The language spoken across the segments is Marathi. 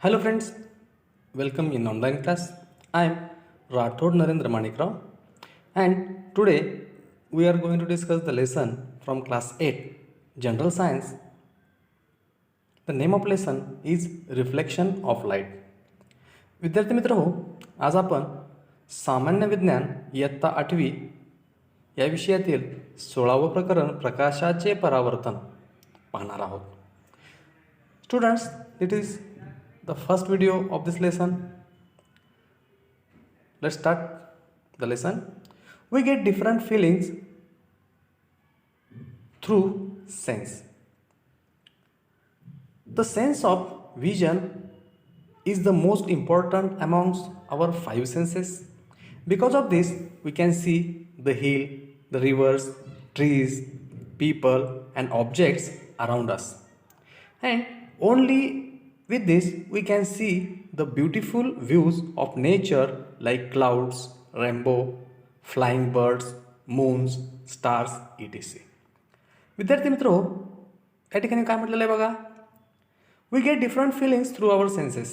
Hello friends, welcome in online class. I am Rathod Narendra Manikrao and today we are going to discuss the lesson from class 8 General Science. The name of lesson is Reflection of Light. विद्यार्थी मित्र हो, आज आपण सामान्य विज्ञान इयत्ता 8वी या विषयातील 16वे प्रकरण प्रकाशाचे परावर्तन पाहणार आहोत. Students, it is the first video of this lesson. Let's start the lesson. We get different feelings through sense. The sense of vision is the most important amongst our five senses. Because of this, we can see the hill, the rivers, trees, people, and objects around us. And only with this, we can see the beautiful views of nature like clouds, rainbow, flying birds, moons, stars, etc. विद्यार्थी मित्रो, या ठिकाणी काय म्हटलेलं आहे बघा, we get different feelings through our senses.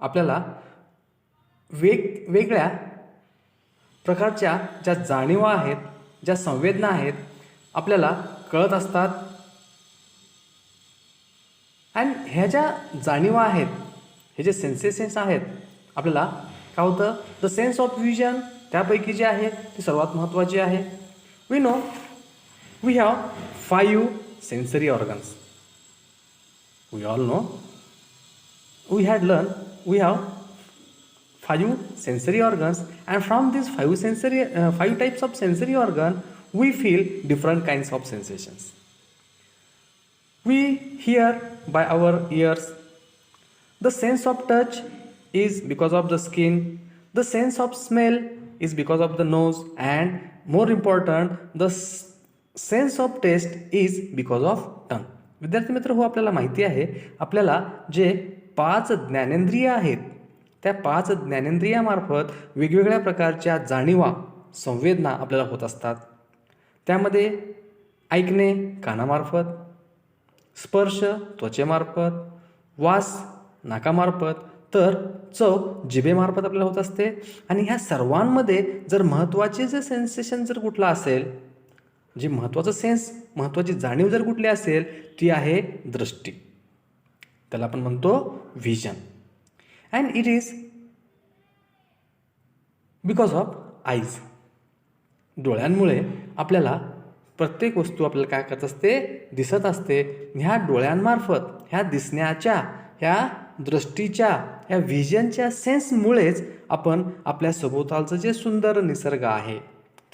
आपल्याला वेगवेगळ्या प्रकारच्या ज्या जाणीवा आहेत, ज्या संवेदना आहेत, आपल्याला कळत असतात. आणि ह्या ज्या जाणीवा आहेत, हे जे सेन्सेशन्स आहेत, आपल्याला काय होतं, द सेन्स ऑफ विजन त्यापैकी जे आहे ती सर्वात महत्त्वाची आहे. We know we have 5 sensory organs. We all know we had learn we have 5 sensory organs, and from these 5 types of sensory organ we feel different kinds of sensations. We hear by our ears. The sense of touch is because of the skin. The sense of smell is because of the nose, and more important, the sense of taste is because of tongue. विद्यार्थी मित्र हो, आपल्याला माहिती आहे, आपल्याला जे 5 ज्ञानेंद्रिय आहेत, त्या 5 ज्ञानेंद्रियामार्फत वेगवेगळ्या प्रकारच्या जाणीवा, संवेदना आपल्याला होत असतात. त्यामध्ये ऐकणे कानामार्फत, स्पर्श त्वचेमार्फत, वास नाकामार्फत, तर चव जिभेमार्फत आपल्याला होत असते. आणि ह्या सर्वांमध्ये जर महत्त्वाचे जे सेन्सेशन जर कुठलं असेल, जे महत्त्वाचं सेन्स, महत्त्वाची जाणीव जर कुठली असेल, ती आहे दृष्टी. त्याला आपण म्हणतो vision. And it is because of eyes. डोळ्यांमुळे आपल्याला प्रत्येक वस्तू आपल्याला काय करत असते, दिसत असते. ह्या डोळ्यांमार्फत, ह्या दिसण्याच्या, ह्या दृष्टीच्या, ह्या व्हिजनच्या सेन्समुळेच आपण आपल्या सभोवतालचं जे सुंदर निसर्ग आहे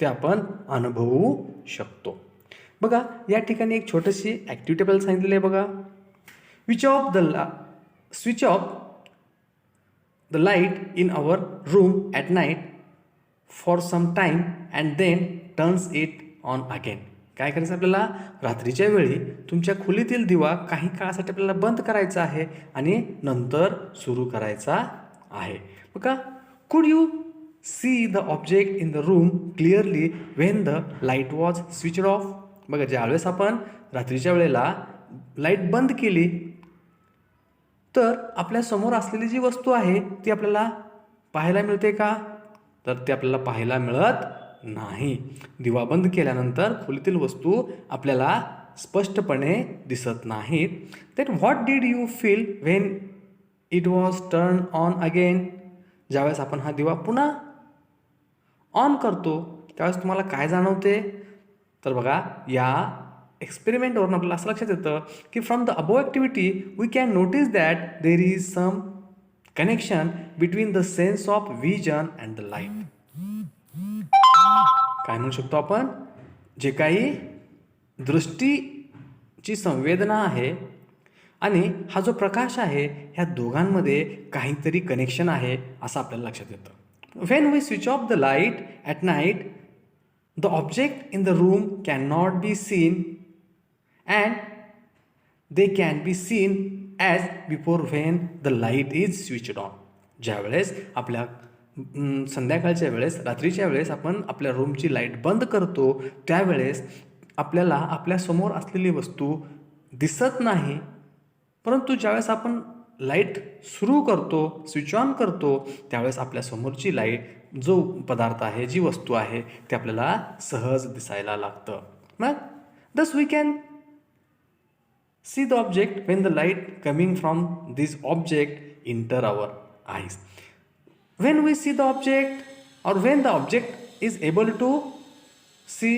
ते आपण अनुभवू शकतो. बघा, या ठिकाणी एक छोटीशी ॲक्टिव्हिटी आपल्याला सांगितलेली आहे बघा. Switch off the light in our room at night for some time and then turns it on again. काय करायचं, आपल्याला रात्रीच्या वेळी तुमच्या खोलीतील दिवा काही काळासाठी आपल्याला बंद करायचा आहे आणि नंतर सुरू करायचा आहे. बघा, कुड you see the object in the room clearly when the light was switched off. बघा, ज्यावेळेस आपण रात्रीच्या वेळेला लाईट बंद केली तर आपल्या समोर असलेली जी वस्तू आहे ती आपल्याला पाहायला मिळते का? तर ती आपल्याला पाहायला मिळत नाही. दिवा बंद केल्यानंतर खोलीतील वस्तू आपल्याला स्पष्टपणे दिसत नाहीत. Then what did you feel when it was turn on again. ज्यावेळेस आपण हा दिवा पुन्हा ऑन करतो त्यावेळेस तुम्हाला काय जाणवते? तर बघा, या एक्सपेरिमेंटवरून आपल्याला असं लक्षात येतं की from the above activity we can notice that there is some connection between the sense of vision and the light. काय म्हणू शकतो आपण, जे काही दृष्टीची संवेदना आहे आणि हा जो प्रकाश आहे, ह्या दोघांमध्ये काहीतरी कनेक्शन आहे असं आपल्याला लक्षात येतं. When we switch off the light at night the object in the room can not be seen and they can be seen as before when the light is switched on. ज्यावेळेस आपल्या संध्याकाळच्या वेळेस, रात्रीच्या वेळेस आपण आपल्या रूमची लाईट बंद करतो त्यावेळेस आपल्याला आपल्यासमोर असलेली वस्तू दिसत नाही, परंतु ज्यावेळेस आपण लाईट सुरू करतो, स्विच ऑन करतो, त्यावेळेस आपल्या समोरची लाईट, जो पदार्थ आहे, जी वस्तू आहे, ते आपल्याला सहज दिसायला लागतं. मग thus we can see the object when the light coming from this object enter our eyes. When we see the object, or when the object is able to see,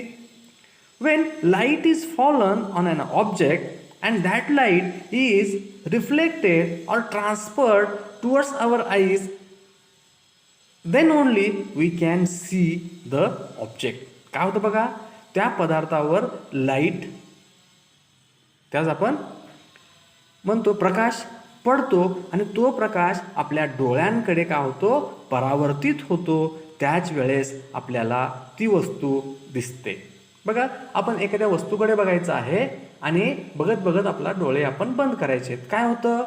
when light is fallen on an object and that light is reflected or transferred towards our eyes, then only we can see the object. काय होतं बघा, त्या पदार्थावर लाईट, त्याच आपण म्हणतो प्रकाश पडतो आणि तो प्रकाश आपल्या डोळ्यांकडे काय होतो, परावर्तित होतो. त्याच वेळेस आपल्याला ती वस्तू दिसते. बघा, आपण एखाद्या वस्तूकडे बघायचं आहे आणि बघत बघत आपला डोळे आपण बंद करायचे. काय होतं,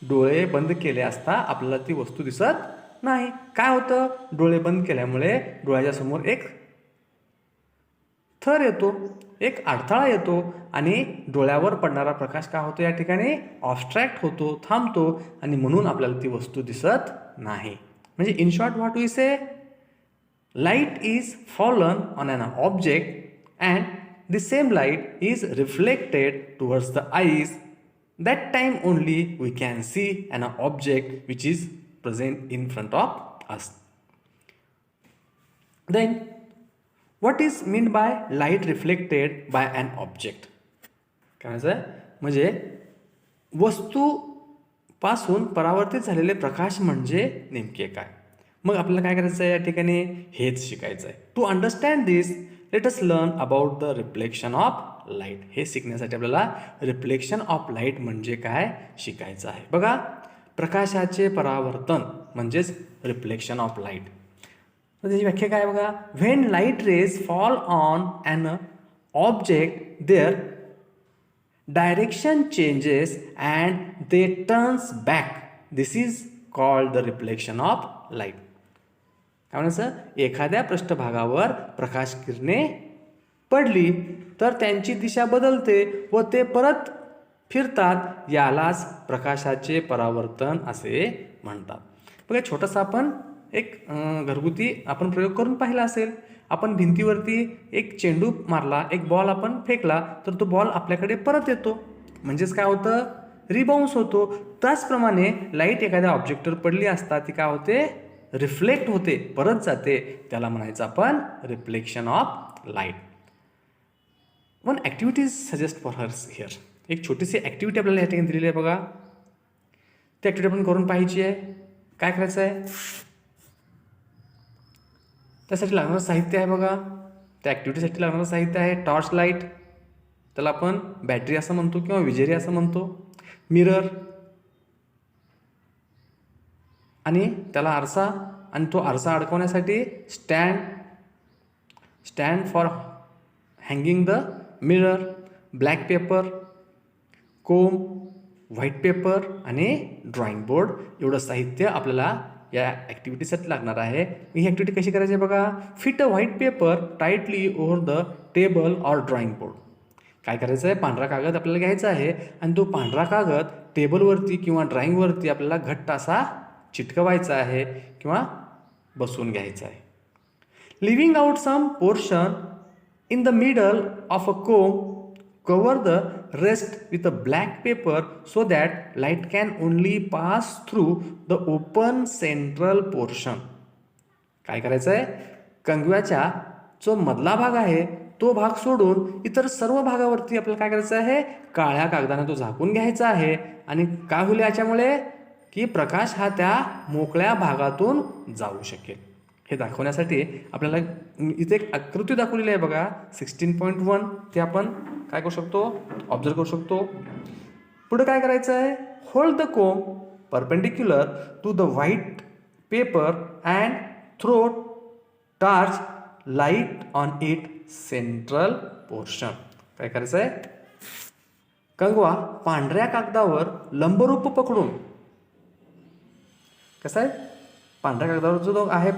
डोळे बंद केले असता आपल्याला ती वस्तू दिसत नाही. काय होतं, डोळे बंद केल्यामुळे डोळ्याच्या समोर एक थर येतो, एक अडथळा येतो आणि डोळ्यावर पडणारा प्रकाश काय होतो, या ठिकाणी ऑब्स्ट्रॅक्ट होतो, थांबतो आणि म्हणून आपल्याला ती वस्तू दिसत नाही. म्हणजे in short what we say, light is fallen on an object and the same light is reflected towards the eyes. That time only we can see an object which is present in front of us. Then what is meant by light reflected by an object? काय म्हणायचं, म्हणजे वस्तूपासून परावर्तित झालेले प्रकाश म्हणजे नेमके काय. मग आपल्याला काय करायचं आहे, या ठिकाणी हेच शिकायचं आहे. To understand this, let us learn about the reflection of light. हे शिकण्यासाठी आपल्याला रिफ्लेक्शन ऑफ लाईट म्हणजे काय शिकायचं आहे. बघा, प्रकाशाचे परावर्तन म्हणजेच रिफ्लेक्शन ऑफ लाईट. त्याची व्याख्या काय बघा, when light rays fall on an object their direction changes and they turns back, this is called the reflection of light. काय म्हणायचं, एखाद्या पृष्ठभागावर प्रकाश किरणे पडली तर त्यांची दिशा बदलते व ते परत फिरतात, यालाच प्रकाशाचे परावर्तन असे म्हणतात. बघा, छोटासा आपण एक घरगुती आपण प्रयोग करून पाहिला असेल. आपण भिंतीवरती एक चेंडू मारला, एक बॉल आपण फेकला, तर तो बॉल आपल्याकडे परत येतो, म्हणजेच काय होतं, रिबाउन्स होतो. त्याचप्रमाणे लाईट एखाद्या ऑब्जेक्टवर पडली असता ती काय होते, रिफ्लेक्ट होते, परत जाते, त्याला म्हणायचं आपण reflection of light. One activity is suggest for hers here. एक छोटीशी ॲक्टिव्हिटी आपल्याला या ठिकाणी दिलेली आहे बघा. ती ॲक्टिव्हिटी आपण करून पाहायची आहे. काय करायचं आहे, त्यासाठी लागणारं साहित्य आहे बघा. त्या ॲक्टिव्हिटीसाठी लागणारं साहित्य आहे टॉर्च लाईट, त्याला आपण बॅटरी असं म्हणतो किंवा विजेरी असं म्हणतो, मिरर आणि त्याला आरसा, आणि तो आरसा अडकवण्यासाठी stand for hanging the mirror, black paper, comb, white paper आणि ड्रॉइंग बोर्ड. एवढं साहित्य आपल्याला या ॲक्टिव्हिटीसाठी लागणार आहे. ही ॲक्टिव्हिटी कशी करायची आहे बघा. Fit a white paper tightly over the table or drawing board. काय करायचं आहे, पांढरा कागद आपल्याला घ्यायचा आहे आणि तो पांढरा कागद टेबलवरती किंवा ड्रॉइंगवरती आपल्याला घट्ट असा चिटकवायचा आहे किंवा बसवून घ्यायचा आहे. Living out some portion in the middle of a comb, cover the rest with a black paper so that light can only pass through the open central portion. काय करायचं आहे, कंगव्याच्या जो मधला भाग आहे तो भाग सोडून इतर सर्व भागावरती आपल्याला काय करायचं आहे, काळ्या कागदाने तो झाकून घ्यायचा आहे. आणि काय होईल याच्यामुळे, की प्रकाश हा त्या मोकळ्या भागातून जाऊ शकेल. हे दाखवण्यासाठी आपल्याला इथे एक आकृती दाखवलेली आहे बघा 16.1. ते आपण काय करू शकतो, ऑब्झर्व करू शकतो. पुढे काय करायचं आहे, hold the comb perpendicular to the white paper and throw torch light on it central portion. काय करायचं आहे, कंगवा पांढऱ्या कागदावर लंबरूप पकडून, कसं आहे, पांढऱ्या कागदावर जो आहे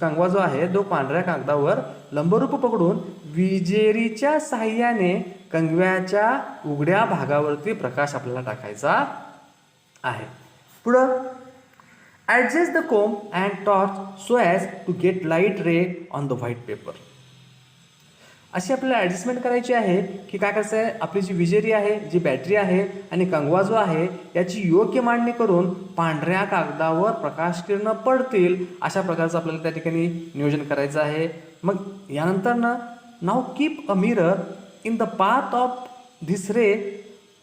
कंगवा जो आहे तो पांढऱ्या कागदावर लंबरूप पकडून विजेरीच्या साहाय्याने कंगव्याच्या उघड्या भागावरती प्रकाश आपल्याला टाकायचा आहे. पुढं adjust the comb and torch so as to get light ray on the white paper. अशी आपल्याला ॲडजस्टमेंट करायची आहे की काय करायचं आहे, आपली जी विजेरी आहे, जी बॅटरी आहे आणि कंगवा जो आहे याची योग्य मांडणी करून पांढऱ्या कागदावर प्रकाश किरणं पडतील अशा प्रकारचं आपल्याला त्या ठिकाणी नियोजन करायचं आहे. मग यानंतर now keep a mirror in the path of this ray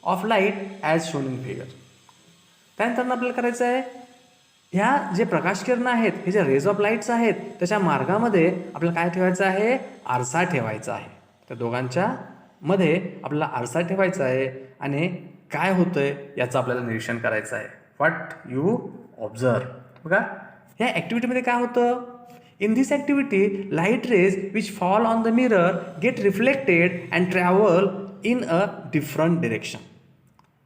of light as shown in figure. त्यानंतर आपल्याला करायचं आहे, ह्या जे प्रकाश किरण आहेत, हे जे रेज ऑफ लाईट्स आहेत त्याच्या मार्गामध्ये आपल्याला काय ठेवायचं आहे, आरसा ठेवायचा आहे. त्या दोघांच्या मध्ये आपल्याला आरसा ठेवायचा आहे आणि काय होतंय याचं आपल्याला निरीक्षण करायचं आहे. What you observe. बघा ह्या ॲक्टिव्हिटीमध्ये काय होतं, in this activity light rays which fall on the mirror gate reflected and travel in a different direction.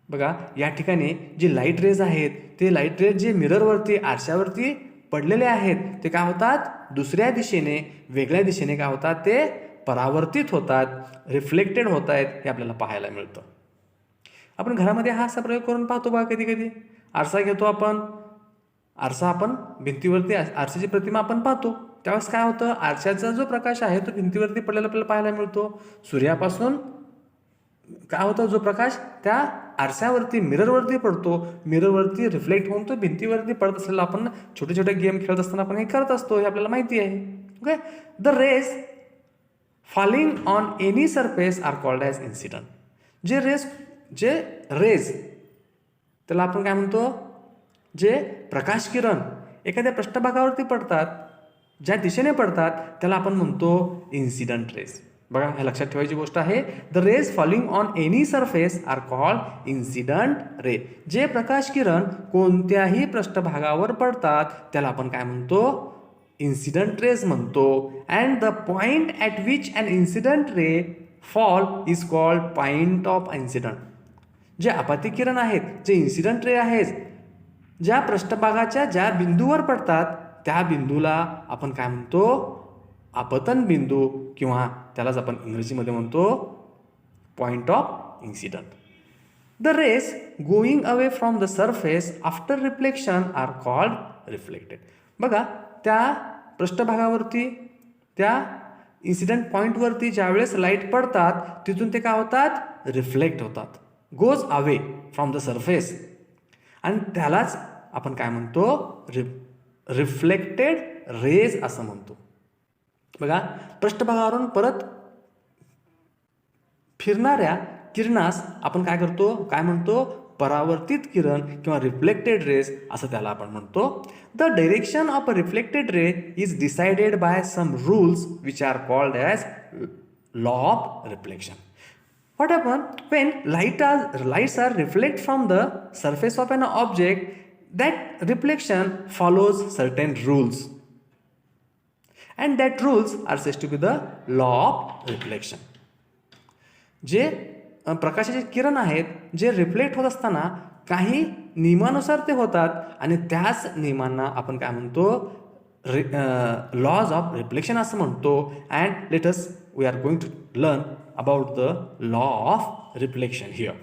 बघा या ठिकाणी जे लाईट रेज आहेत ते लाईट रेज जे मिररवरती आरशावरती पडलेले आहेत ते काय होतात, दुसऱ्या दिशेने वेगळ्या दिशेने काय होतात, ते परावर्तित होतात, रिफ्लेक्टेड होत आहेत, हे आपल्याला पाहायला मिळतं. आपण घरामध्ये हा असा प्रयोग करून पाहतो बघा. कधी कधी आरसा घेतो आपण, आरसा आपण भिंतीवरती आरशाची प्रतिमा आपण पाहतो, त्यावेळेस काय होतं, आरशाचा जो प्रकाश आहे तो भिंतीवरती पडलेला आपल्याला पाहायला मिळतो. सूर्यापासून काय होतं, जो प्रकाश त्या आरशावरती मिररवरती पडतो, मिररवरती रिफ्लेक्ट होऊन तो भिंतीवरती पडत असलेला आपण छोटे छोटे गेम खेळत असताना आपण हे करत असतो, हे आपल्याला माहिती आहे. Okay. The rays falling on any surface are called as incident. जे रेज त्याला आपण काय म्हणतो, जे प्रकाश किरण एखाद्या पृष्ठभागावरती पडतात, ज्या दिशेने पडतात त्याला आपण म्हणतो इन्सिडंट रेज. बघा हे लक्षात ठेवायची गोष्ट आहे. The rays falling on any surface are called incident ray. जे प्रकाश किरण कोणत्याही पृष्ठभागावर पडतात त्याला आपण काय म्हणतो, इन्सिडंट रेज म्हणतो. And the point at which an incident ray fall is called point of incident. जे आपत्ती किरण आहेत, जे इन्सिडंट रे आहेत, ज्या पृष्ठभागाच्या ज्या बिंदूवर पडतात त्या बिंदूला आपण काय म्हणतो, आपतन बिंदू, किंवा त्यालाच आपण इंग्रजीमध्ये म्हणतो point of incident. The rays going away from the surface after reflection are called reflected. बघा त्या पृष्ठभागावरती त्या इन्सिडंट पॉईंटवरती ज्यावेळेस लाईट पडतात तिथून ते काय होतात, रिफ्लेक्ट होतात, goes away from the surface, आणि त्यालाच आपण काय म्हणतो, रिफ्लेक्टेड रेज असं म्हणतो. बघा पृष्ठभागावरून परत फिरणाऱ्या किरणास आपण काय करतो, काय म्हणतो, परावर्तित किरण किंवा रिफ्लेक्टेड रेज असं त्याला आपण म्हणतो. The direction of a reflected ray is decided by some rules which are called as law of reflection. What happens when lights are reflect from the surface of an object, that reflection follows certain rules, and that rules are said to be the law of reflection. जे प्रकाशाचे किरण आहेत जे रिफ्लेक्ट होत असताना काही नियमानुसार ते होतात आणि त्याच नियमांना आपण काय म्हणतो, लॉज ऑफ रिफ्लेक्शन असं म्हणतो. And let us we are going to learn about the law of reflection here.